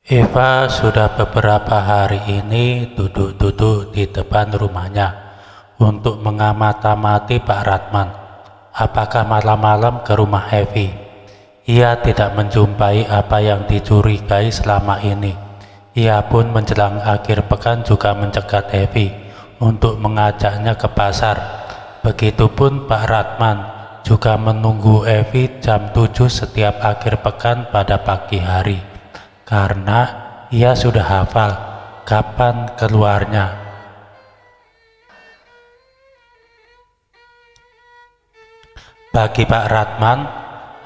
Eva sudah beberapa hari ini duduk-duduk di depan rumahnya untuk mengamati Pak Ratman. Apakah malam-malam ke rumah Evi? Ia tidak menjumpai apa yang dicurigai selama ini. Ia pun menjelang akhir pekan juga mencegat Evi untuk mengajaknya ke pasar. Begitupun Pak Ratman juga menunggu Evi jam 7 setiap akhir pekan pada pagi hari, karena ia sudah hafal kapan keluarnya. Bagi Pak Ratman,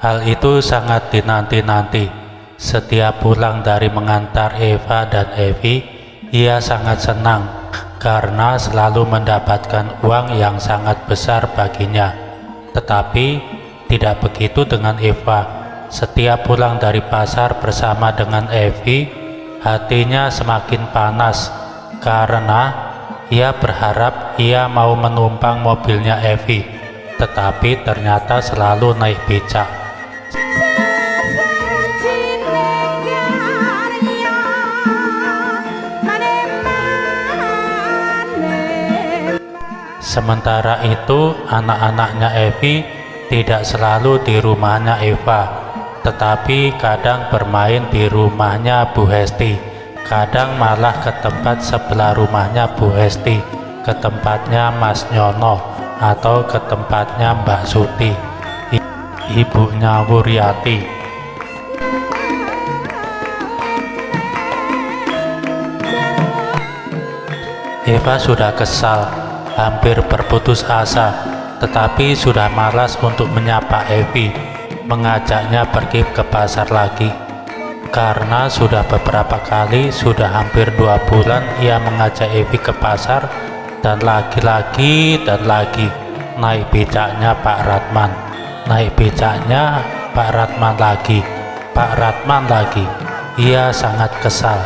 hal itu sangat dinanti-nanti. Setiap pulang dari mengantar Eva dan Evi, ia sangat senang karena selalu mendapatkan uang yang sangat besar baginya. Tetapi tidak begitu dengan Eva. Setiap pulang dari pasar bersama dengan Evi, hatinya semakin panas karena ia berharap ia mau menumpang mobilnya Evi, tetapi ternyata selalu naik becak. Sementara itu, anak-anaknya Evi tidak selalu di rumahnya Eva, tetapi kadang bermain di rumahnya Bu Hesti, kadang malah ke tempat sebelah rumahnya Bu Hesti, ke tempatnya Mas Nyono, atau ke tempatnya Mbak Suti, ibunya Wuryati. Eva sudah kesal, hampir berputus asa, tetapi sudah malas untuk menyapa Evi, mengajaknya pergi ke pasar lagi. Karena sudah beberapa kali, sudah hampir 2 bulan ia mengajak Evi ke pasar, dan lagi-lagi naik becaknya Pak Ratman, naik becaknya Pak Ratman lagi, Pak Ratman lagi. Ia sangat kesal.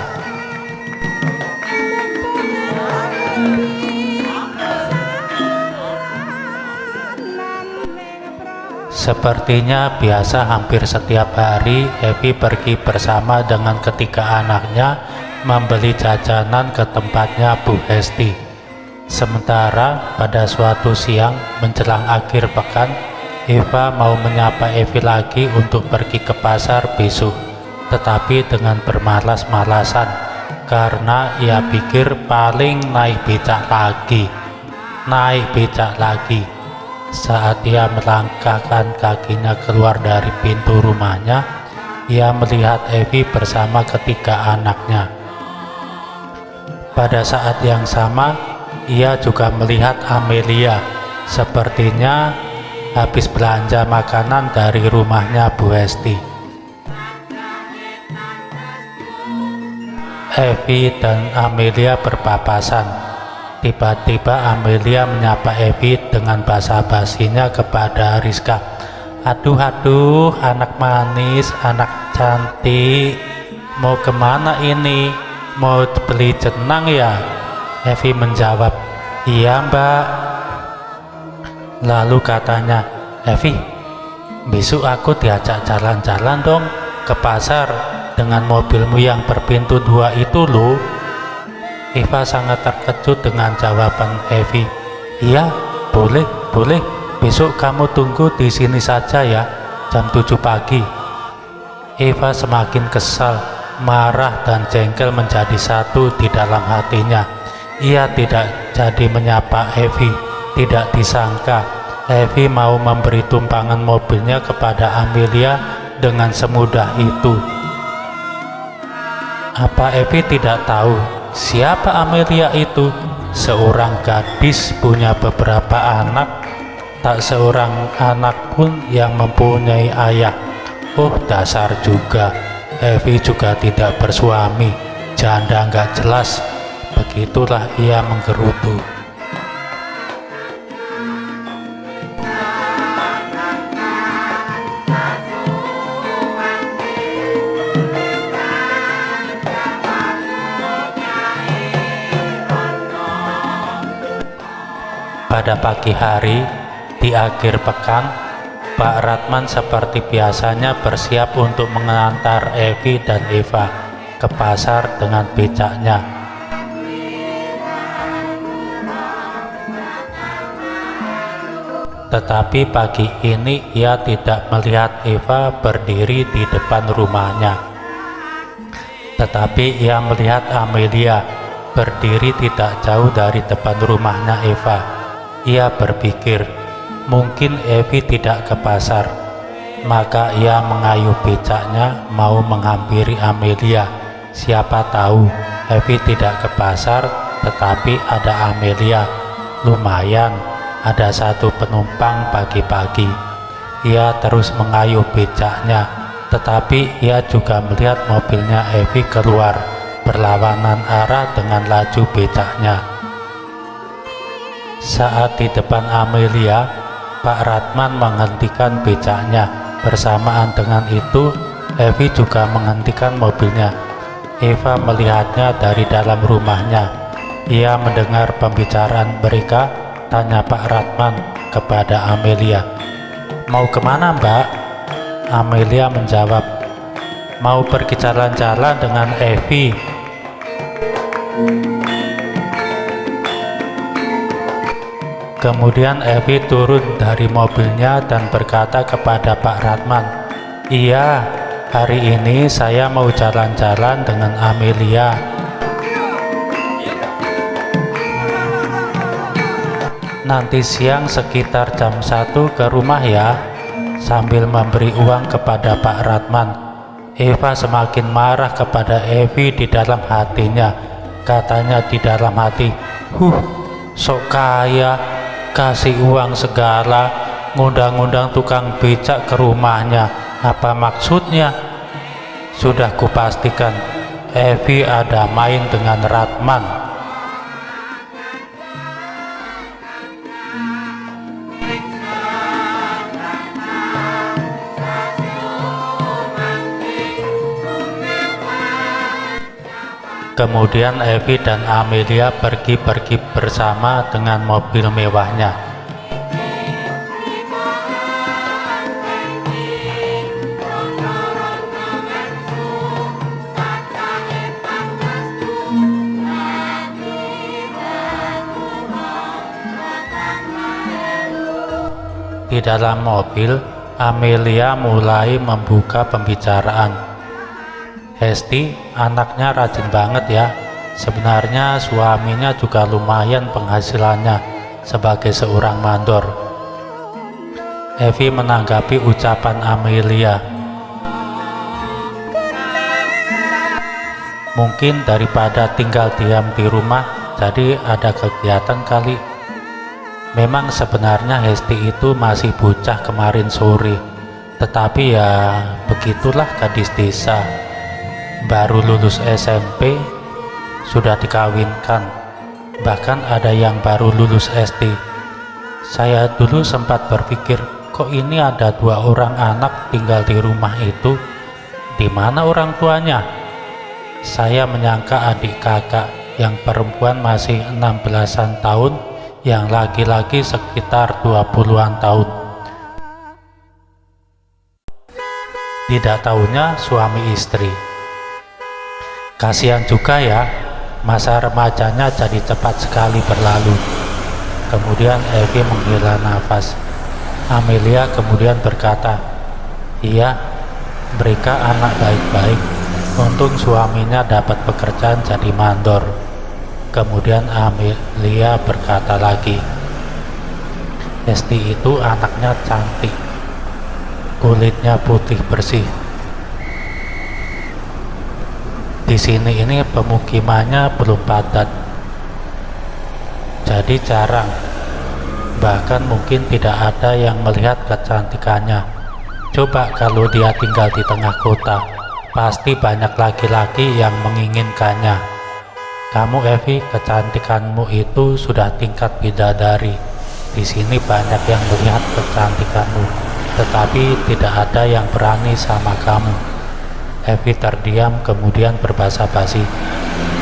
Sepertinya biasa hampir setiap hari Evi pergi bersama dengan ketiga anaknya membeli jajanan ke tempatnya Bu Hesti. Sementara pada suatu siang menjelang akhir pekan, Eva mau menyapa Evi lagi untuk pergi ke pasar besok, tetapi dengan bermalas-malasan karena ia pikir paling naik becak lagi. Saat ia melangkahkan kakinya keluar dari pintu rumahnya, ia melihat Evi bersama ketiga anaknya. Pada saat yang sama, ia juga melihat Amelia, sepertinya habis belanja makanan dari rumahnya Bu Hesti. Evi dan Amelia berpapasan. Tiba-tiba Amelia menyapa Evi dengan basa-basinya kepada Rizka. Aduh, anak manis, anak cantik, mau kemana ini? Mau beli jenang ya? Evi menjawab, iya mbak. Lalu katanya, Evi, besok aku diajak jalan-jalan dong ke pasar dengan mobilmu yang berpintu 2 itu loh. Eva sangat terkejut dengan jawaban Evi. Iya, boleh. Besok kamu tunggu di sini saja ya, jam 7 pagi. Eva semakin kesal, marah dan jengkel menjadi satu di dalam hatinya. Ia tidak jadi menyapa Evi. Tidak disangka Evi mau memberi tumpangan mobilnya kepada Amelia dengan semudah itu. Apa Evi tidak tahu siapa Amelia itu? Seorang gadis punya beberapa anak, tak seorang anak pun yang mempunyai ayah. Oh dasar juga, Evi juga tidak bersuami, janda nggak jelas. Begitulah ia menggerutu. Pada pagi hari, di akhir pekan, Pak Ratman seperti biasanya bersiap untuk mengantar Evi dan Eva. ke pasar dengan becaknya. Tetapi pagi ini ia tidak melihat Eva berdiri di depan rumahnya. Tetapi ia melihat Amelia berdiri tidak jauh dari depan rumahnya Eva. Ia berpikir, mungkin Evi tidak ke pasar. Maka ia mengayuh becaknya mau menghampiri Amelia. Siapa tahu Evi tidak ke pasar, tetapi ada Amelia. Lumayan, ada satu penumpang pagi-pagi. Ia terus mengayuh becaknya, tetapi ia juga melihat mobilnya Evi keluar berlawanan arah dengan laju becaknya. Saat di depan Amelia, Pak Ratman menghentikan becaknya. Bersamaan dengan itu, Evi juga menghentikan mobilnya. Eva melihatnya dari dalam rumahnya. Ia mendengar pembicaraan mereka. Tanya Pak Ratman kepada Amelia, "Mau kemana, Mbak?" Amelia menjawab, "Mau pergi jalan-jalan dengan Evi." Kemudian Evi turun dari mobilnya dan berkata kepada Pak Ratman, "Iya, hari ini saya mau jalan-jalan dengan Amelia." "Nanti siang sekitar jam 1 ke rumah ya." Sambil memberi uang kepada Pak Ratman, Eva semakin marah kepada Evi di dalam hatinya. Katanya di dalam hati, sok kaya, kasih uang segala, ngundang-ngundang tukang becak ke rumahnya. Apa maksudnya? Sudah kupastikan Evi ada main dengan Ratman. Kemudian Evi dan Amelia pergi bersama dengan mobil mewahnya. Di dalam mobil, Amelia mulai membuka pembicaraan. "Hesti, anaknya rajin banget ya. Sebenarnya suaminya juga lumayan penghasilannya sebagai seorang mandor." Evi menanggapi ucapan Amelia, "Mungkin daripada tinggal diam di rumah, jadi ada kegiatan kali." Memang sebenarnya Hesti itu masih bocah kemarin sore, tetapi ya begitulah gadis desa. Baru lulus SMP, sudah dikawinkan, bahkan ada yang baru lulus SD. Saya dulu sempat berpikir, kok ini ada 2 orang anak tinggal di rumah itu, di mana orang tuanya? Saya menyangka adik kakak yang perempuan masih 16-an tahun, yang laki-laki sekitar 20-an tahun. Tidak tahunya suami istri. Kasihan juga ya, masa remajanya jadi cepat sekali berlalu. Kemudian Evi menghela nafas. Amelia kemudian berkata, "Iya, mereka anak baik-baik. Untung suaminya dapat pekerjaan jadi mandor." Kemudian Amelia berkata lagi, "Hesti itu anaknya cantik, kulitnya putih bersih. Di sini ini pemukimannya belum padat, jadi jarang, bahkan mungkin tidak ada yang melihat kecantikannya. Coba kalau dia tinggal di tengah kota, pasti banyak laki-laki yang menginginkannya. Kamu Evi, kecantikanmu itu sudah tingkat bidadari. Di sini banyak yang melihat kecantikanmu, tetapi tidak ada yang berani sama kamu." Evi terdiam kemudian berbasa-basi,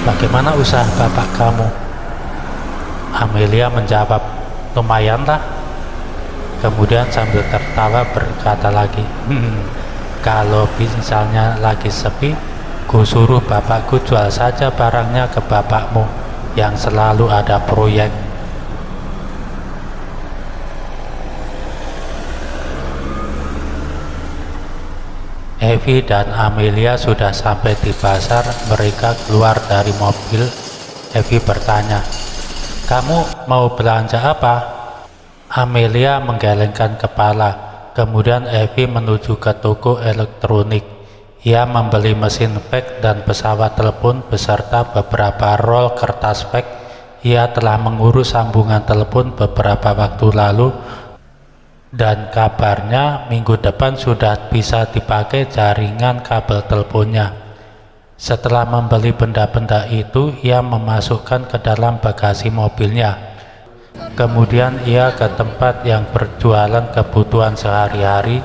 "Bagaimana usaha bapak kamu?" Amelia menjawab, "Lumayanlah." Kemudian sambil tertawa berkata lagi, Kalau misalnya lagi sepi, Kusuruh bapakku jual saja barangnya ke bapakmu yang selalu ada proyek. Evi dan Amelia sudah sampai di pasar. Mereka keluar dari mobil. Evi bertanya, "Kamu mau belanja apa?" Amelia menggelengkan kepala. Kemudian Evi menuju ke toko elektronik. Ia membeli mesin fax dan pesawat telepon beserta beberapa rol kertas fax. Ia telah mengurus sambungan telepon beberapa waktu lalu dan kabarnya minggu depan sudah bisa dipakai jaringan kabel teleponnya. Setelah membeli benda-benda itu, ia memasukkan ke dalam bagasi mobilnya. Kemudian ia ke tempat yang berjualan kebutuhan sehari-hari.